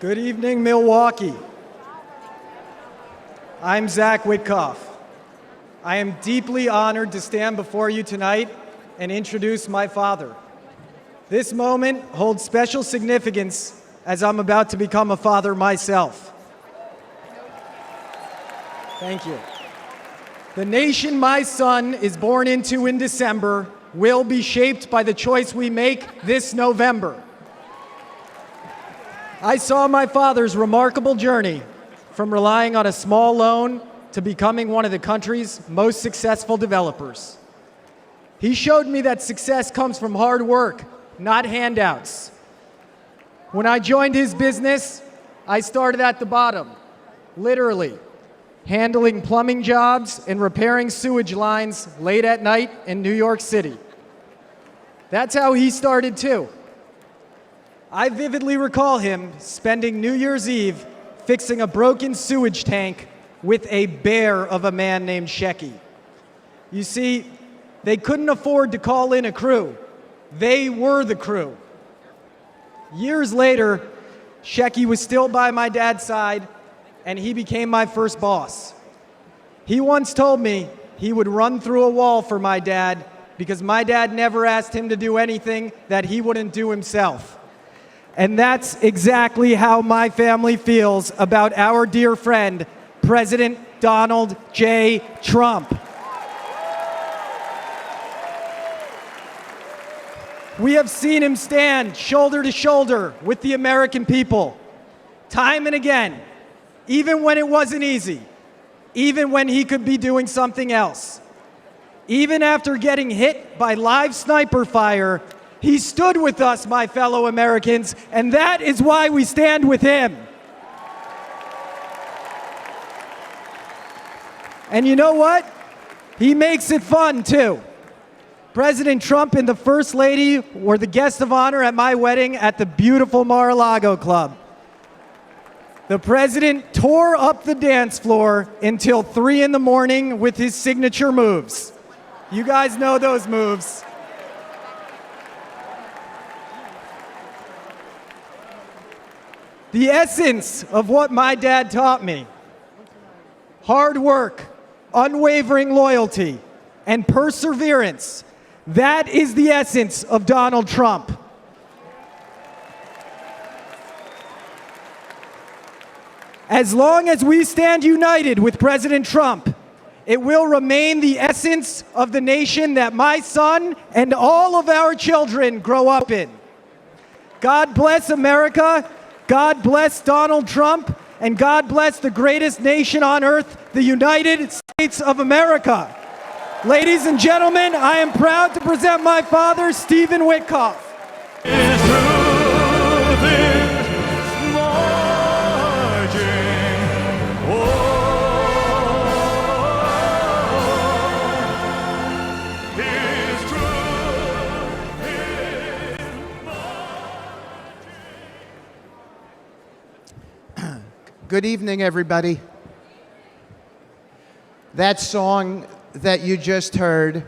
Good evening, Milwaukee. I'm Zack Witkoff. I am deeply honored to stand before you tonight and introduce my father. This moment holds special significance as I'm about to become a father myself. Thank you. The nation my son is born into in December will be shaped by the choice we make this November. I saw my father's remarkable journey from relying on a small loan to becoming one of the country's most successful developers. He showed me that success comes from hard work, not handouts. When I joined his business, I started at the bottom, literally, handling plumbing jobs and repairing sewage lines late at night in New York City. That's how he started too. I vividly recall him spending New Year's Eve fixing a broken sewage tank with a bear of a man named Shecky. You see, they couldn't afford to call in a crew. They were the crew. Years later, Shecky was still by my dad's side, and he became my first boss. He once told me he would run through a wall for my dad because my dad never asked him to do anything that he wouldn't do himself. And that's exactly how my family feels about our dear friend, President Donald J. Trump. We have seen him stand shoulder to shoulder with the American people, time and again, even when it wasn't easy, even when he could be doing something else. Even after getting hit by live sniper fire, he stood with us, my fellow Americans, and that is why we stand with him. And you know what? He makes it fun, too. President Trump and the First Lady were the guest of honor at my wedding at the beautiful Mar-a-Lago Club. The president tore up the dance floor until 3 in the morning with his signature moves. You guys know those moves. The essence of what my dad taught me, hard work, unwavering loyalty, and perseverance, that is the essence of Donald Trump. As long as we stand united with President Trump, it will remain the essence of the nation that my son and all of our children grow up in. God bless America. God bless Donald Trump, and God bless the greatest nation on earth, the United States of America. Ladies and gentlemen, I am proud to present my father, Steve and Witkoff. Good evening, everybody. That song that you just heard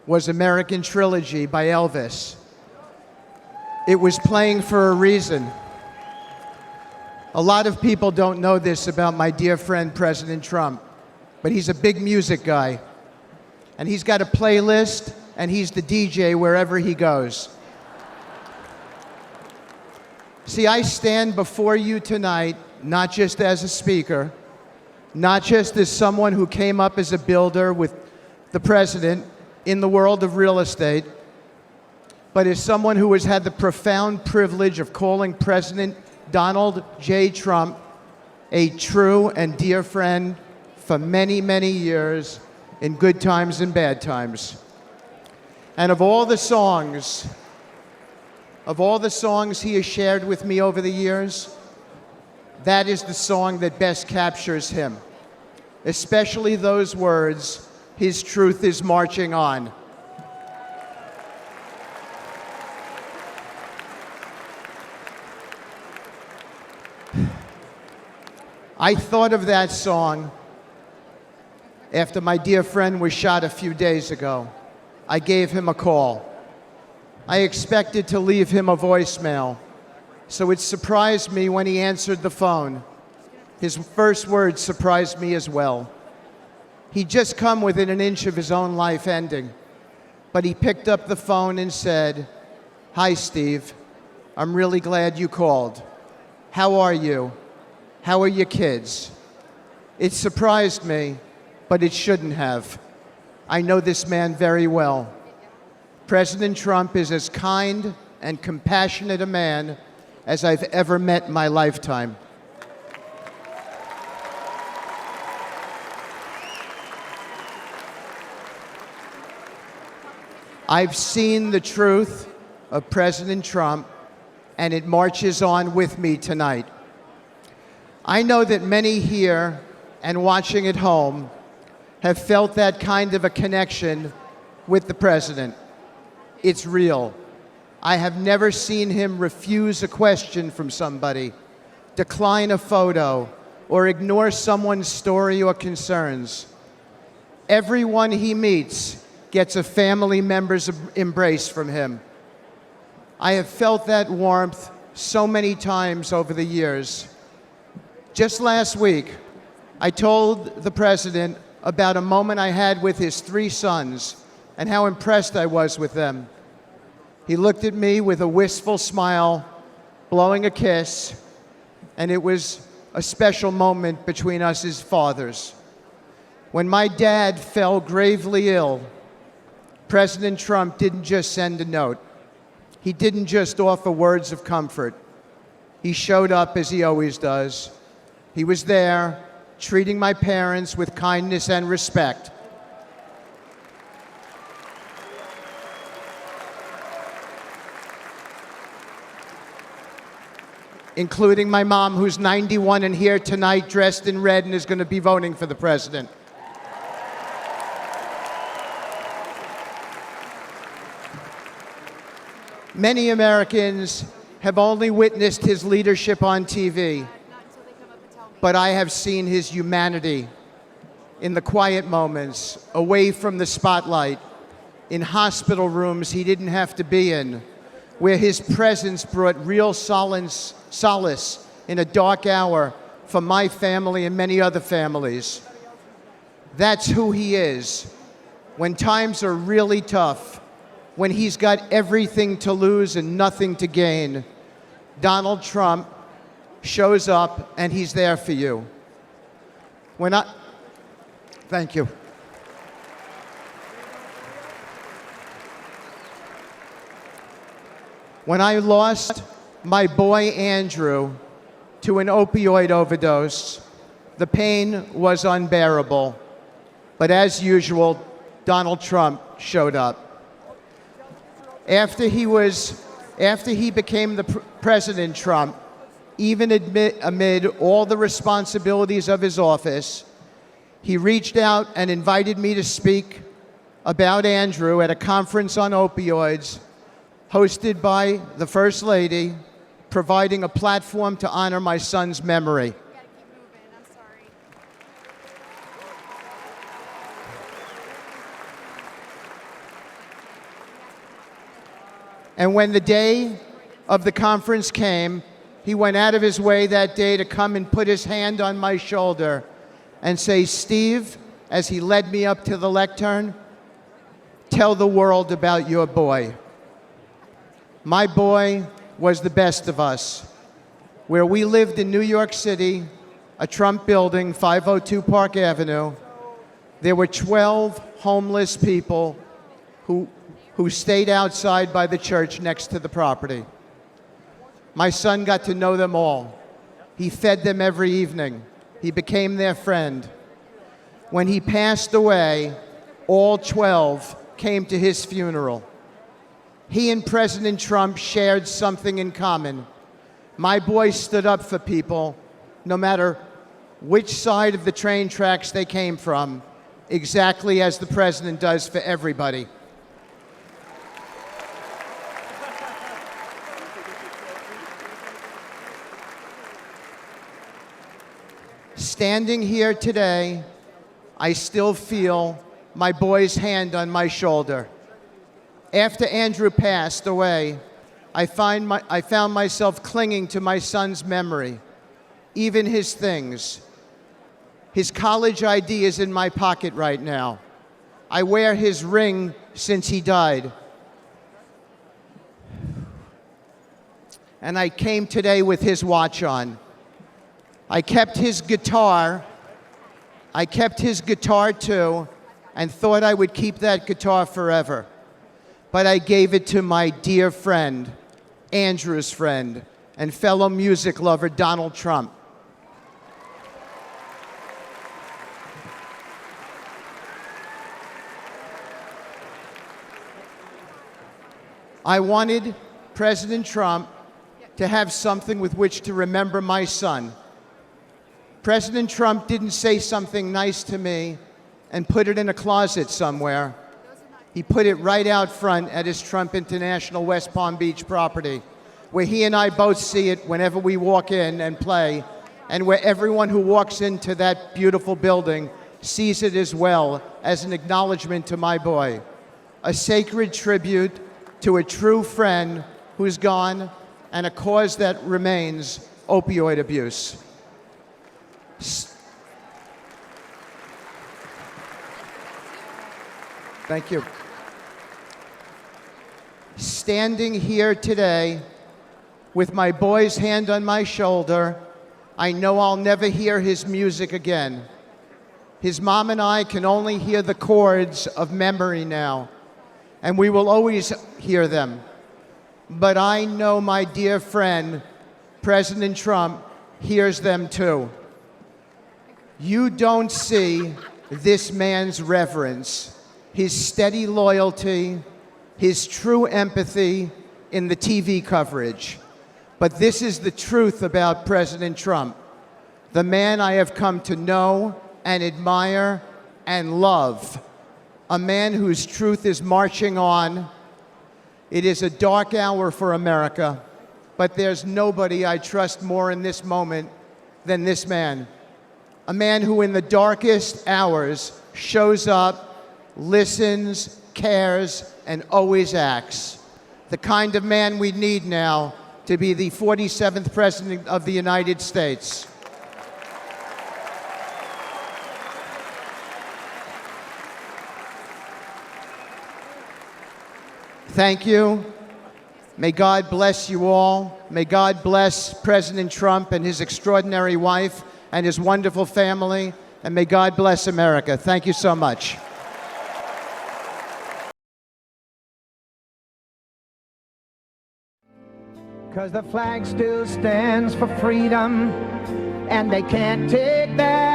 was American Trilogy by Elvis. It was playing for a reason. A lot of people don't know this about my dear friend, President Trump, but he's a big music guy. And he's got a playlist, and he's the DJ wherever he goes. See, I stand before you tonight not just as a speaker, not just as someone who came up as a builder with the president in the world of real estate, but as someone who has had the profound privilege of calling President Donald J. Trump a true and dear friend for many, many years in good times and bad times. And of all the songs he has shared with me over the years, that is the song that best captures him, especially those words, "His truth is marching on." I thought of that song after my dear friend was shot a few days ago. I gave him a call. I expected to leave him a voicemail, So it surprised me when he answered the phone. His first words surprised me as well. He'd just come within an inch of his own life ending, but he picked up the phone and said, "Hi, Steve. I'm really glad you called. How are you? How are your kids?" It surprised me, but it shouldn't have. I know this man very well. President Trump is as kind and compassionate a man as I've ever met in my lifetime. I've seen the truth of President Trump, and it marches on with me tonight. I know that many here and watching at home have felt that kind of a connection with the president. It's real. I have never seen him refuse a question from somebody, decline a photo, or ignore someone's story or concerns. Everyone he meets gets a family member's embrace from him. I have felt that warmth so many times over the years. Just last week, I told the president about a moment I had with his 3 sons and how impressed I was with them. He looked at me with a wistful smile, blowing a kiss, and it was a special moment between us as fathers. When my dad fell gravely ill, President Trump didn't just send a note. He didn't just offer words of comfort. He showed up as he always does. He was there, treating my parents with kindness and respect. Including my mom, who's 91 and here tonight dressed in red and is going to be voting for the president. Many Americans have only witnessed his leadership on TV, but I have seen his humanity in the quiet moments, away from the spotlight, in hospital rooms he didn't have to be in, where his presence brought real solace in a dark hour for my family and many other families. That's who he is. When times are really tough, when he's got everything to lose and nothing to gain, Donald Trump shows up and he's there for you. Thank you. When I lost my boy Andrew to an opioid overdose, the pain was unbearable. But as usual, Donald Trump showed up. After he became the President Trump, even amid all the responsibilities of his office, he reached out and invited me to speak about Andrew at a conference on opioids hosted by the First Lady, providing a platform to honor my son's memory. And when the day of the conference came, he went out of his way that day to come and put his hand on my shoulder and say, "Steve," as he led me up to the lectern, "tell the world about your boy." My boy was the best of us. Where we lived in New York City, a Trump building, 502 Park Avenue, there were 12 homeless people who stayed outside by the church next to the property. My son got to know them all. He fed them every evening. He became their friend. When he passed away, all 12 came to his funeral. He and President Trump shared something in common. My boy stood up for people, no matter which side of the train tracks they came from, exactly as the president does for everybody. Standing here today, I still feel my boy's hand on my shoulder. After Andrew passed away, I found myself clinging to my son's memory, even his things. His college ID is in my pocket right now. I wear his ring since he died. And I came today with his watch on. I kept his guitar too, and thought I would keep that guitar forever. But I gave it to my dear friend, Andrew's friend, and fellow music lover, Donald Trump. I wanted President Trump to have something with which to remember my son. President Trump didn't say something nice to me and put it in a closet somewhere. He put it right out front at his Trump International West Palm Beach property, where he and I both see it whenever we walk in and play, and where everyone who walks into that beautiful building sees it as well as an acknowledgement to my boy, a sacred tribute to a true friend who's gone, and a cause that remains opioid abuse. Thank you. Standing here today with my boy's hand on my shoulder, I know I'll never hear his music again. His mom and I can only hear the chords of memory now, and we will always hear them. But I know my dear friend, President Trump, hears them too. You don't see this man's reverence, his steady loyalty, his true empathy in the TV coverage. But this is the truth about President Trump, the man I have come to know and admire and love, a man whose truth is marching on. It is a dark hour for America, but there's nobody I trust more in this moment than this man. A man who in the darkest hours shows up, listens, cares, and always acts. The kind of man we need now to be the 47th President of the United States. Thank you. May God bless you all. May God bless President Trump and his extraordinary wife and his wonderful family. And may God bless America. Thank you so much. Cause the flag still stands for freedom, and they can't take that